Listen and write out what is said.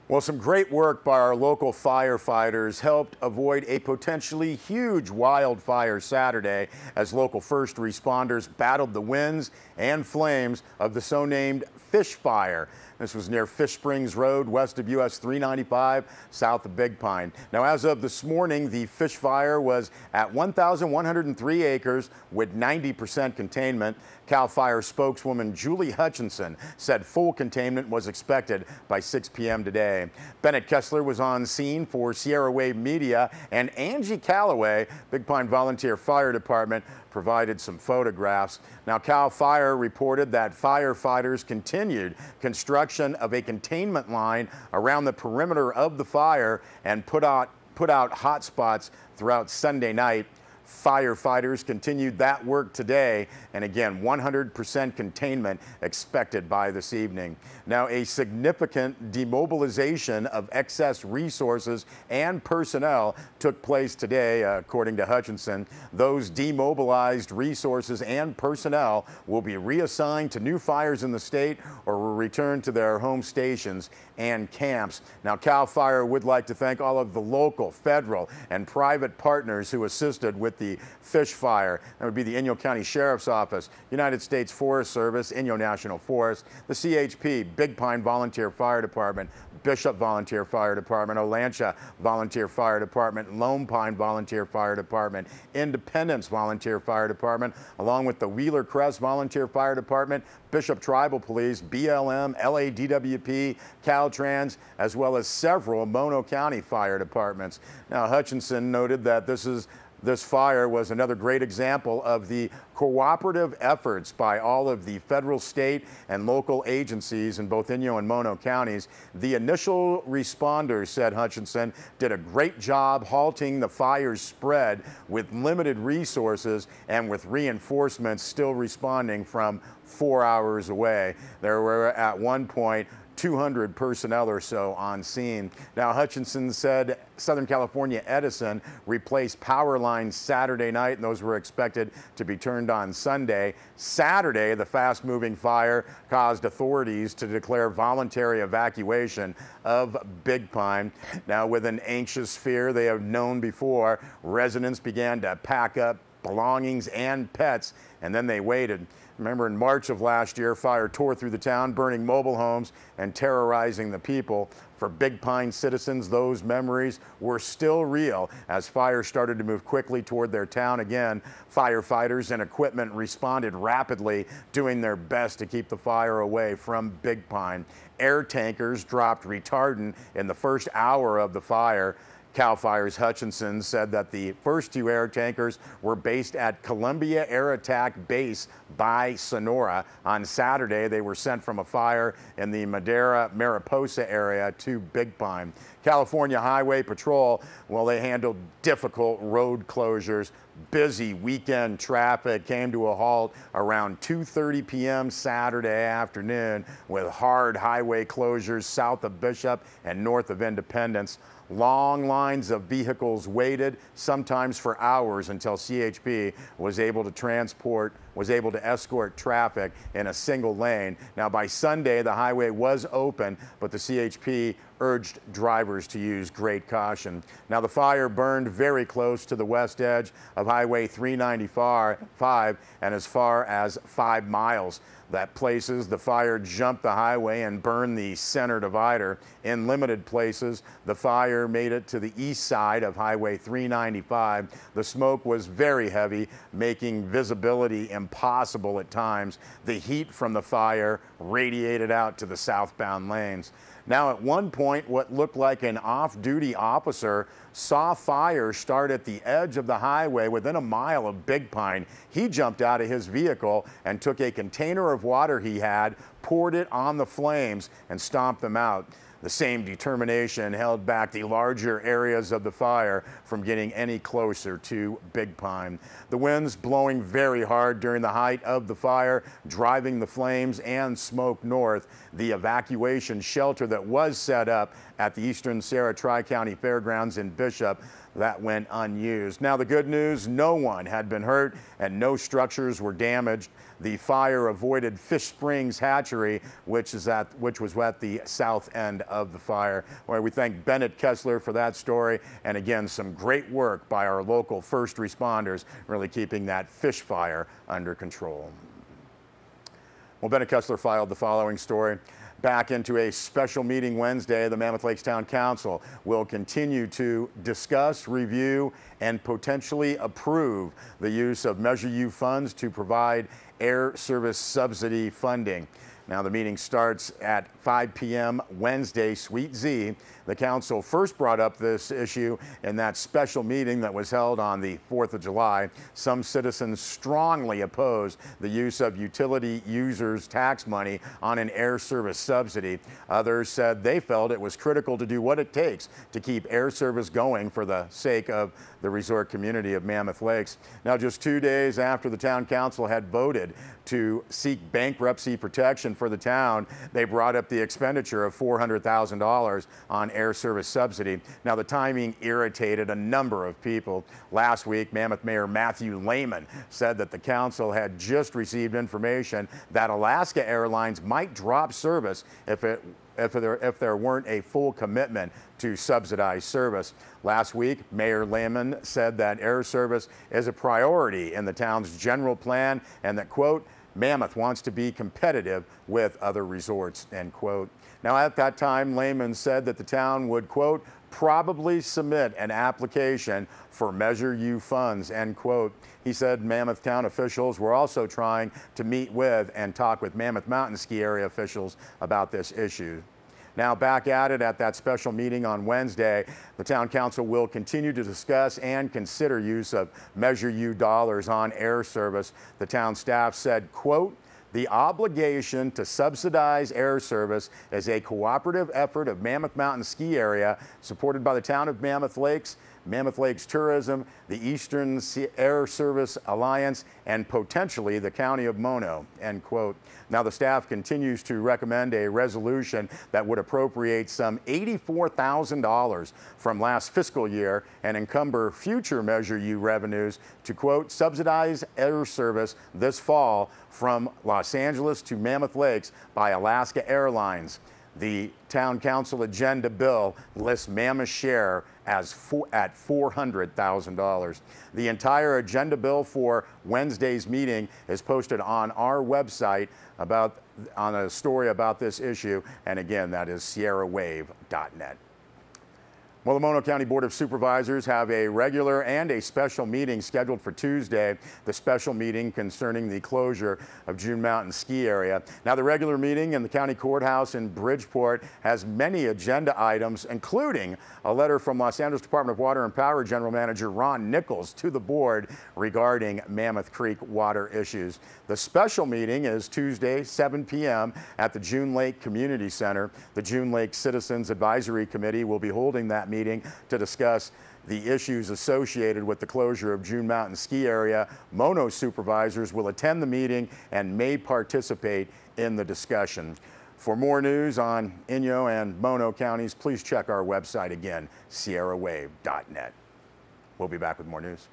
Well, some great work by our local firefighters helped avoid a potentially huge wildfire Saturday as local first responders battled the winds and flames of the so-named fish fire. This was near Fish Springs Road, west of US 395, south of Big Pine. Now, as of this morning, the fish fire was at 1,103 acres with 90% containment. CAL FIRE spokeswoman Julie Hutchinson said full containment was expected by 6 p.m. today. Bennett Kessler was on scene for Sierra Wave Media, and Angie Calloway, Big Pine Volunteer Fire Department, provided some photographs. Now, CAL FIRE reported that firefighters continued construction of a containment line around the perimeter of the fire and put out hot spots throughout Sunday night. Firefighters continued that work today, and again, 100% containment expected by this evening. Now, a significant demobilization of excess resources and personnel took place today, according to Hutchinson. Those demobilized resources and personnel will be reassigned to new fires in the state or will return to their home stations and camps. Now, CAL FIRE would like to thank all of the local, federal, and private partners who assisted with the fish fire. That would be the Inyo County Sheriff's Office, United States Forest Service, Inyo National Forest, the CHP, Big Pine Volunteer Fire Department, Bishop Volunteer Fire Department, Olancha Volunteer Fire Department, Lone Pine Volunteer Fire Department, Independence Volunteer Fire Department, along with the Wheeler Crest Volunteer Fire Department, Bishop Tribal Police, BLM, LADWP, Caltrans, as well as several Mono County fire departments. Now, Hutchinson noted that this fire was another great example of the cooperative efforts by all of the federal, state, and local agencies in both Inyo and Mono counties. The initial responders, said Hutchinson, did a great job halting the fire's spread with limited resources and with reinforcements still responding from 4 hours away. There were at one point 200 personnel or so on scene. Now, Hutchinson said Southern California Edison replaced power lines Saturday night, and those were expected to be turned on Sunday. Saturday, the fast-moving fire caused authorities to declare voluntary evacuation of Big Pine. Now, with an anxious fear they have known before, residents began to pack up belongings and pets, and then they waited. Remember, in March of last year, fire tore through the town, burning mobile homes and terrorizing the people. For Big Pine citizens, those memories were still real as fire started to move quickly toward their town again. Firefighters and equipment responded rapidly, doing their best to keep the fire away from Big Pine. Air tankers dropped retardant in the first hour of the fire. CAL FIRE's Hutchinson said that the first two air tankers were based at Columbia Air Attack Base by Sonora. On Saturday, they were sent from a fire in the Madera-Mariposa area to Big Pine. California Highway Patrol, well, they handled difficult road closures. Busy weekend traffic came to a halt around 2:30 p.m. Saturday afternoon with hard highway closures south of Bishop and north of Independence. Long lines of vehicles waited, sometimes for hours, until CHP was able to escort traffic in a single lane. Now, by Sunday, the highway was open, but the CHP urged drivers to use great caution. Now, the fire burned very close to the west edge of Highway 395 and as far as 5 miles. That places the fire jumped the highway and burned the center divider. In limited places, the fire made it to the east side of Highway 395. The smoke was very heavy, making visibility impossible at times. The heat from the fire radiated out to the southbound lanes. Now, at one point, what looked like an off-duty officer saw fire start at the edge of the highway within a mile of Big Pine. He jumped out of his vehicle and took a container of water he had, poured it on the flames, and stomped them out. The same determination held back the larger areas of the fire from getting any closer to Big Pine. The winds blowing very hard during the height of the fire, driving the flames and smoke north. The evacuation shelter that was set up at the Eastern Sierra Tri-County Fairgrounds in Bishop, that went unused. Now, the good news, no one had been hurt and no structures were damaged. The fire avoided Fish Springs hatchery hatchery, which was at the south end of the fire. Well, we thank Bennett Kessler for that story, and again, some great work by our local first responders, really keeping that fish fire under control. Well, Bennett Kessler filed the following story. Back into a special meeting Wednesday, the Mammoth Lakes Town Council will continue to discuss, review, and potentially approve the use of Measure U funds to provide air service subsidy funding. Now, the meeting starts at 5 p.m. Wednesday, Suite Z. The council first brought up this issue in that special meeting that was held on the 4th of July. Some citizens strongly opposed the use of utility users' tax money on an air service subsidy. Others said they felt it was critical to do what it takes to keep air service going for the sake of the resort community of Mammoth Lakes. Now, just 2 days after the town council had voted to seek bankruptcy protection for the town, they brought up the expenditure of $400,000 on air service subsidy. Now, the timing irritated a number of people. Last week, Mammoth Mayor Matthew Lehman said that the council had just received information that Alaska Airlines might drop service if there weren't a full commitment to subsidize service. Last week, Mayor Lehman said that air service is a priority in the town's general plan and that, quote, Mammoth wants to be competitive with other resorts, end quote. Now, at that time, Lehman said that the town would, quote, probably submit an application for Measure U funds, end quote. He said Mammoth town officials were also trying to meet with and talk with Mammoth Mountain Ski Area officials about this issue. Now, back at it at that special meeting on Wednesday, the town council will continue to discuss and consider use of Measure U dollars on air service. The town staff said, quote, the obligation to subsidize air service is a cooperative effort of Mammoth Mountain Ski Area supported by the town of Mammoth Lakes, Mammoth Lakes Tourism, the Eastern Air Service Alliance, and potentially the County of Mono, end quote. Now, the staff continues to recommend a resolution that would appropriate some $84,000 from last fiscal year and encumber future Measure U revenues to, quote, subsidize air service this fall from Los Angeles to Mammoth Lakes by Alaska Airlines. The town council agenda bill lists Mammoth's share at $400,000. The entire agenda bill for Wednesday's meeting is posted on our website on a story about this issue, and again, that is sierrawave.net. Well, the Mono County Board of Supervisors have a regular and a special meeting scheduled for Tuesday, the special meeting concerning the closure of June Mountain Ski Area. Now, the regular meeting in the county courthouse in Bridgeport has many agenda items, including a letter from Los Angeles Department of Water and Power General Manager Ron Nichols to the board regarding Mammoth Creek water issues. The special meeting is Tuesday, 7 p.m. at the June Lake Community Center. The June Lake Citizens Advisory Committee will be holding that meeting to discuss the issues associated with the closure of June Mountain Ski Area. Mono supervisors will attend the meeting and may participate in the discussion. For more news on Inyo and Mono counties, please check our website again, sierrawave.net. We'll be back with more news.